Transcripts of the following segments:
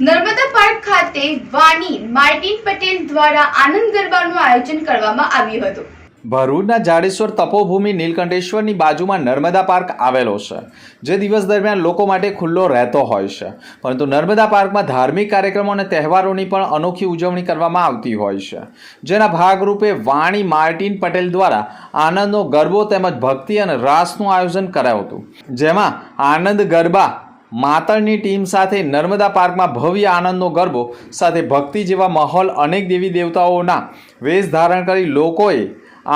Narmada park ખાતે વાણી Martin Patel દ્વારા આનંદ ગરબાનું આયોજન કરવામાં આવ્યું હતું। ભરૂચના જાડેશ્વર તપોભૂમિ નીલકંઠેશ્વરની બાજુમાં નર્મદા પાર્ક આવેલો છે, જે દિવસ દરમિયાન લોકો માટે ખુલ્લો રહેતો હોય છે, પરંતુ નર્મદા પાર્કમાં ધાર્મિક કાર્યક્રમો અને તહેવારોની પણ અનોખી ઉજવણી કરવામાં આવતી હોય છે, જેના ભાગરૂપે વાણી માર્ટિન પટેલ દ્વારા આનંદનો ગરબો તેમજ ભક્તિ અને રાસનું આયોજન કરાયું હતું, જેમાં આનંદ ગરબા માતળની ટીમ સાથે નર્મદા પાર્કમાં ભવ્ય આનંદનો ગરબો સાથે ભક્તિ જેવા માહોલ અનેક દેવી દેવતાઓના વેશ ધારણ કરી લોકોએ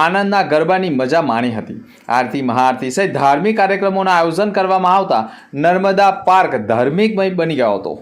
આનંદના ગરબાની મજા માણી હતી। આરતી મહાઆરતી સહિત ધાર્મિક કાર્યક્રમોના આયોજન કરવામાં આવતા નર્મદા પાર્ક ધાર્મિકમય બની ગયો હતો।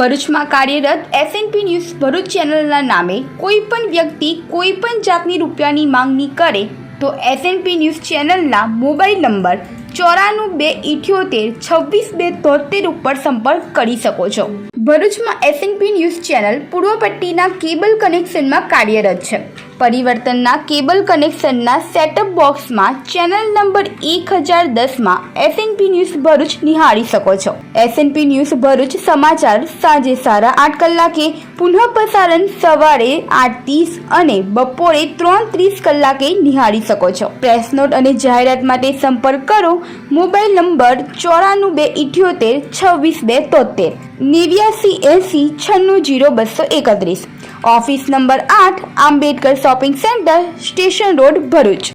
ભરૂચમાં કાર્યરત એસએનપી ન્યૂઝ ભરૂચ ચેનલના નામે કોઈ પણ વ્યક્તિ કોઈ પણ જાતની રૂપિયાની માંગણી કરે તો એસએનપી ન્યૂઝ ચેનલના મોબાઈલ નંબર 9428762273 ઉપર સંપર્ક કરી શકો છો। ભરૂચમાં એસએનપી ન્યૂઝ ચેનલ પૂર્વ પટ્ટીના કેબલ કનેક્શનમાં કાર્યરત છે। પરિવર્તનના કેબલ કનેક્શનના સેટઅપ બોક્સમાં ચેનલ નંબર 1010માં એસએનપી ન્યૂઝ ભરૂચ નિહાળી શકો છો। એસએનપી ન્યૂઝ ભરૂચ સમાચાર સાંજે 8:30 કલાકે, પુનઃ પ્રસારણ સવારે 8:30 અને બપોરે 3:30 કલાકે નિહાળી શકો છો। પ્રેસ નોટ અને જાહેરાત માટે સંપર્ક કરો mobile number 9478262273 8980960231। Office number 8 Ambedkar shopping centre, station road, Bharuch.